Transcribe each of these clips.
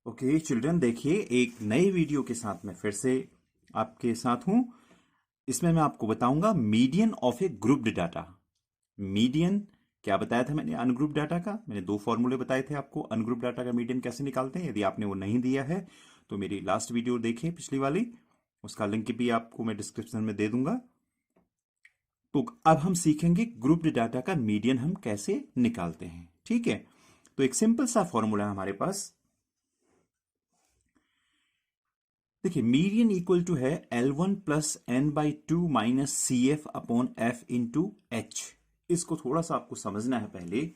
Okay children, देखिए एक नए वीडियो के साथ मैं फिर से आपके साथ हूं। इसमें मैं आपको बताऊंगा median of A grouped data. Median क्या बताया था मैंने अनग्रुप डाटा का? मैंने दो फॉर्मूले बताए थे आपको अनग्रुप डाटा का मीडियन कैसे निकालते हैं। यदि आपने वो नहीं दिया है तो मेरी लास्ट वीडियो देखिए, पिछली वाली, उसका लिंक भी आपको मैं डिस्क्रिप्शन में दे दूंगा। तो अब हम सीखेंगे ग्रुप्ड डाटा का मीडियन हम कैसे निकालते हैं। ठीक है, तो एक सिंपल सा फॉर्मूला है हमारे पास। देखिए मीडियन इक्वल टू है L1 plus N by two minus C F upon F into H. इसको थोड़ा सा आपको समझना है पहले।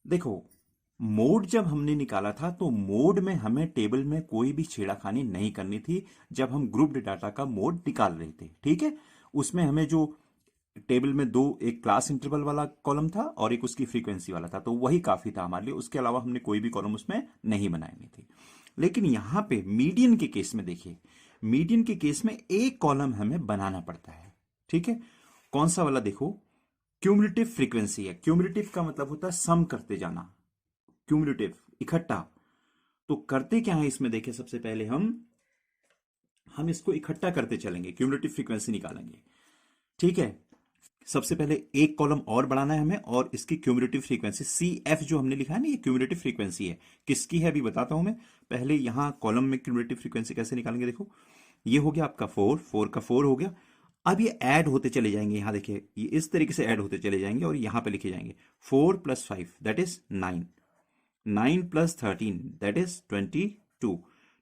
देखो मोड जब हमने निकाला था तो मोड में हमें टेबल में कोई भी छेड़खानी नहीं करनी थी जब हम ग्रुप्ड डाटा का मोड निकाल रहे थे। ठीक है, उसमें हमें जो टेबल में दो, एक क्लास इंटरवल वाला कॉलम था और एक उसकी फ्रीक्वेंसी वाला था, तो वही काफी था हमारे लिए। उसके अलावा हमने कोई भी कॉलम उसमें नहीं बनानी थी। लेकिन यहां पे मीडियन के केस में देखिए, मीडियन के केस में एक कॉलम हमें बनाना पड़ता है। ठीक है, कौन सा वाला? देखो क्यूमुलेटिव फ्रीक्वेंसी है। क्यूमुलेटिव का मतलब होता है सम करते जाना, क्यूमुलेटिव इकट्ठा। तो करते क्या है इसमें? देखिए सबसे पहले हम इसको इकट्ठा करते चलेंगे, क्यूमुलेटिव फ्रीक्वेंसी निकालेंगे। ठीक है, सबसे पहले एक कॉलम और बढ़ाना है हमें और इसकी क्यूमुलेटिव फ्रीक्वेंसी सी एफ जो हमने लिखा है ना, ये क्यूमुलेटिव फ्रीक्वेंसी है। किसकी है अभी बताता हूं मैं। पहले यहां कॉलम में क्यूमुलेटिव फ्रीक्वेंसी कैसे निकालेंगे? देखो ये हो गया आपका फोर का फोर हो गया। अब ये ऐड होते चले जाएंगे, यहां देखिए ये इस तरीके से ऐड होते चले जाएंगे और यहां पे लिखे जाएंगे 4 plus 5 that is 9, 9 plus 13 that is 22,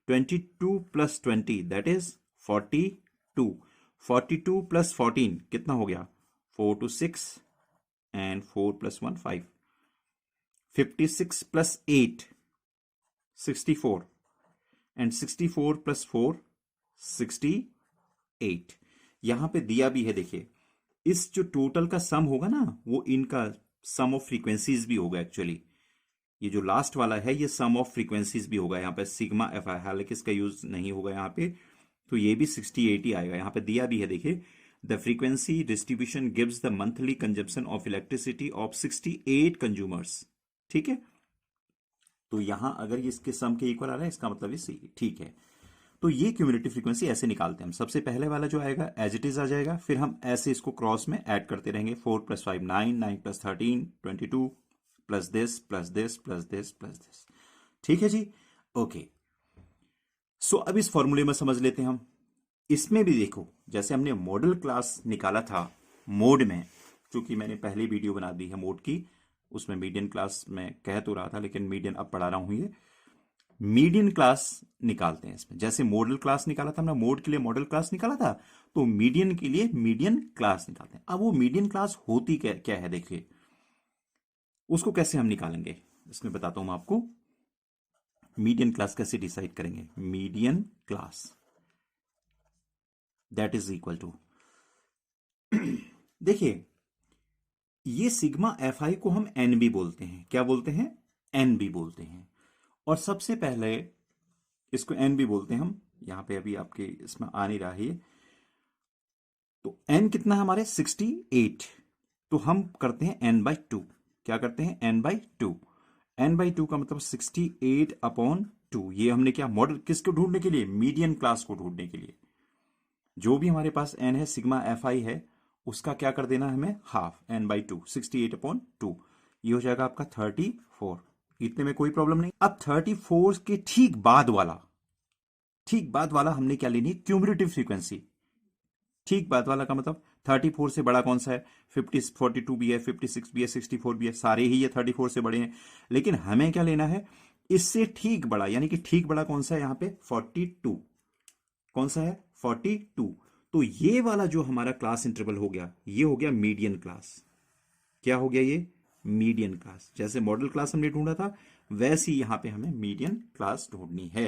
22 plus 20 that is 42, 42 plus 14 कितना हो गया? 4 to 6 and 4 plus 1 5, 56 plus 8 64 and 64 plus 4 68। यहां पे दिया भी है, देखिए इस जो टोटल का सम होगा ना वो इनका सम ऑफ फ्रीक्वेंसीज भी होगा। एक्चुअली ये जो लास्ट वाला है ये सम ऑफ फ्रीक्वेंसीज भी होगा। यहाँ पे सिग्मा एफ आई, हालांकि इसका यूज नहीं होगा यहाँ पे, तो ये भी 68 ही आएगा। यहाँ पे दिया भी है, देखिए the frequency distribution gives the monthly consumption of elasticity of 68 consumers. ठीक है, तो यहां अगर ये इसके सम के इक्वल आ रहा है इसका मतलब ये सही है। ठीक है, तो ये क्यूमुलेटिव फ्रीक्वेंसी ऐसे निकालते हैं हम। सबसे पहले वाला जो आएगा एज इट इज आ जाएगा, फिर हम ऐसे इसको क्रॉस में ऐड करते रहेंगे। 4 plus 5 9, 9 plus 13 22 plus this plus this plus this plus this. ठीक है जी, ओके। सो अब इस फॉर्मूले में समझ लेते हैं हम। इसमें भी देखो जैसे हमने मॉडल क्लास निकाला था मोड में, क्योंकि मैंने पहले वीडियो बना दी है मोड की, उसमें मीडियन क्लास में कह तो रहा था लेकिन मीडियन अब पढ़ा रहा हूं। ये मीडियन क्लास निकालते हैं इसमें। जैसे मॉडल क्लास निकाला था, हमने मोड के लिए मॉडल क्लास निकाला था, तो मीडियन के लिए मीडियन क्लास निकालते हैं। अब वो मीडियन क्लास होती क्या है देखिए, उसको कैसे हम निकालेंगे इसमें बताता हूं मैं आपको। मीडियन क्लास कैसे डिसाइड करेंगे? Median class that is equal to, देखिए ये सिग्मा एफ आई को हम एन बी बोलते हैं। क्या बोलते हैं? एन बी बोलते हैं। और सबसे पहले इसको एन बी बोलते हैं हम। यहां पे अभी आपके इसमें आ नहीं रहा है ये, तो एन कितना है हमारे? 68। तो हम करते हैं एन बाई टू। क्या करते हैं? N by two. N by two का मतलब 68 अपॉन टू। ये हमने क्या मॉडल किसको ढूंढने के लिए? मीडियन क्लास को ढूंढने के लिए। जो भी हमारे पास एन है सिग्मा एफ आई है उसका क्या कर देना है हमें? Half, N by two, 68 upon two. ये हो जाएगा आपका 34। इतने में कोई प्रॉब्लम नहीं। अब 34 के ठीक बाद वाला हमने क्या लेनी है? Cumulative frequency. ठीक बाद वाला का मतलब 34 से बड़ा कौन सा है? 50, 42 भी है, 56 भी है, 64 भी है, सारे ही ये 34 से बड़े हैं। लेकिन हमें क्या लेना है? इससे ठीक बड़ा, यानी कि ठीक बड़ा कौन सा है यहाँ पे? 42। कौन सा है? 42। तो ये वाला जो हमारा क्लास इंटरवल हो गया, ये हो गया मीडियन क्लास। क्या हो गया ये? Median class. जैसे मॉडल क्लास हमने ढूंढा था वैसे ही यहां पे हमें मीडियन क्लास ढूंढनी है।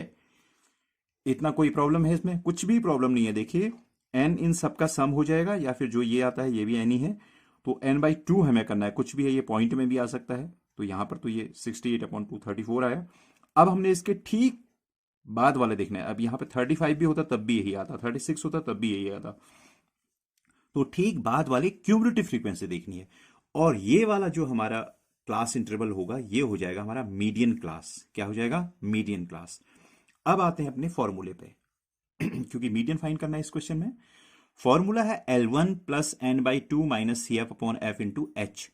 इतना कोई प्रॉब्लम है इसमें? कुछ भी प्रॉब्लम नहीं है। देखिए एन इन सबका सम हो जाएगा, या फिर जो ये आता है ये भी एन ही है, तो एन बाई टू हमें करना है। कुछ भी है, ये पॉइंट में भी आ सकता है। तो यहां पर तो ये 68 अपॉन 2 34 आया। अब हमने इसके ठीक बाद वाले देखना है। अब यहां पे 35 भी होता तब भी यही आता, 36 होता तब भी यही आता। तो ठीक बाद वाली क्यूमुलेटिव फ्रीक्वेंसी देखनी है। और ये वाला जो हमारा क्लास इंटरवल होगा ये हो जाएगा हमारा मीडियन क्लास। क्या हो जाएगा? Median class. अब आते हैं अपने फॉर्मूले पे क्योंकि मीडियन फाइंड करना है इस क्वेश्चन में। फॉर्मूला है L1 plus n/2 minus CF upon F into H.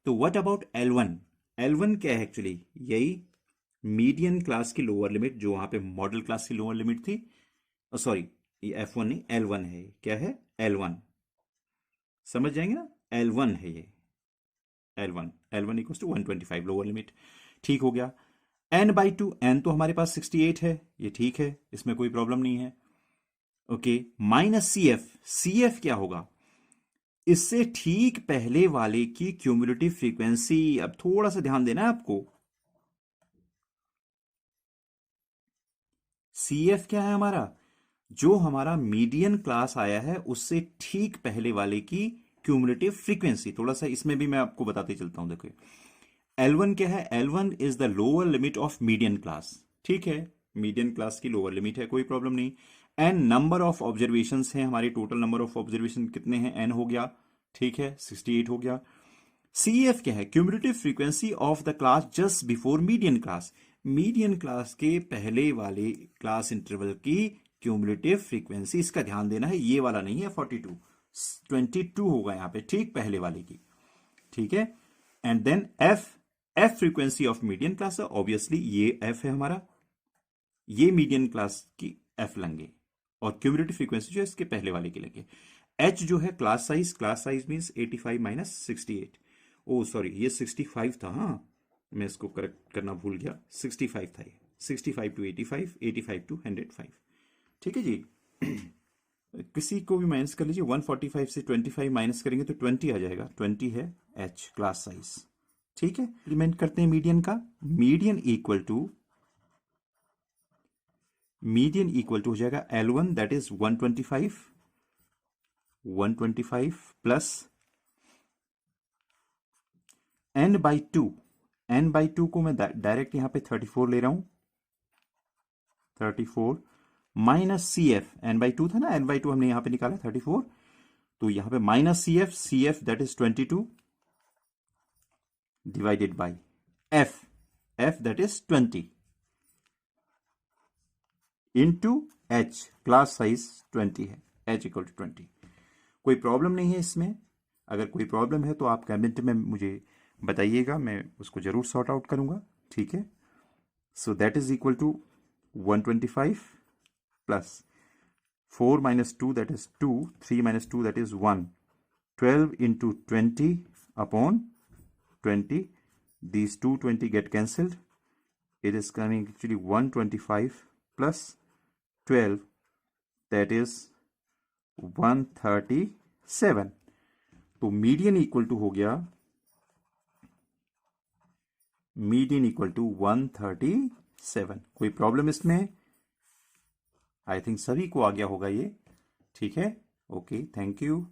तो व्हाट अबाउट L1? L1 क्या है एक्चुअली? यही मीडियन क्लास की लोअर लिमिट जो वहां पे मॉडल क्लास की लोअर लिमिट थी। सॉरी, ये F1 नहीं, L1 है। क्या है? L1। समझ जाएंगे ना? L1 है ये। L1 equals to 125 lower limit. ठीक हो गया। n/2, n तो हमारे पास 68 है, ये ठीक है, इसमें कोई प्रॉब्लम नहीं है। ओके, माइनस CF क्या होगा? इससे ठीक पहले वाले की क्यूमुलेटिव फ्रीक्वेंसी। अब थोड़ा सा ध्यान देना है आपको। CF क्या है हमारा? जो हमारा मीडियन क्लास आया है उससे ठीक पहले वाले की क्यूमुलेटिव फ्रीक्वेंसी। थोड़ा सा इसमें भी मैं आपको बताते चलता हूं। देखो, L1 क्या है? L1 is the lower limit of median class. ठीक है, मीडियन क्लास की लोअर लिमिट है, कोई प्रॉब्लम नहीं। एन नंबर ऑफ ऑब्जर्वेशन है हमारी, टोटल नंबर ऑफ ऑब्जर्वेशन कितने हैं? n हो गया। ठीक है, 68 हो गया। CF क्या है? Cumulative frequency of the class just before median class. Median class के पहले वाले क्लास इंटरवल की क्यूमुलेटिव फ्रीक्वेंसी। इसका ध्यान देना है, ये वाला नहीं है 42, 22 होगा यहां पे, ठीक पहले वाले की। ठीक है, and then F frequency of median class है, ऑब्वियसली ये F है हमारा, ये मीडियन क्लास की F लेंगे, और क्यूमुलेटिव फ्रीक्वेंसी जो है इसके पहले वाले की लेंगे। H जो है क्लास साइज मींस 85 माइनस 68। ओ सॉरी, ये 65 था। हाँ, मैं इसको करेक्ट करना भूल गया, 65 था ये। 65 टू 85, 85 टू 105। ठीक है जी। किसी को भी माइनस कर लीजिए, 145 से 25 माइनस करेंगे तो 20 आ जाएगा। 20 है H क्लास साइज। ठीक है, इम्प्लीमेंट करते हैं मीडियन का। मीडियन इक्वल टू हो जाएगा L1 that is 125 plus n/2 को मैं डायरेक्ट यहां पे 34 ले रहा हूं, 34 माइनस CF। n/2 था ना, n/2 हमने यहां पे निकाला 34, तो यहां पे minus CF that is 22 divided by F that is 20 into H class size 20 है, H इक्वल टू 20। कोई प्रॉब्लम नहीं है इसमें। अगर कोई प्रॉब्लम है तो आप कमेंट में मुझे बताइएगा, मैं उसको जरूर सॉर्ट आउट करूंगा। ठीक है, so that is equal to 125 plus 4 minus 2 that is 2, 3 minus 2 that is 1, 12 into 20 upon 20, these 220 get cancelled, it is coming actually 125 plus 12 that is 137। तो मीडियन इक्वल टू हो गया, मीडियन इक्वल टू 137। कोई problem इसमें? I think सभी को आ गया होगा ये। ठीक है, ओके, थैंक यू।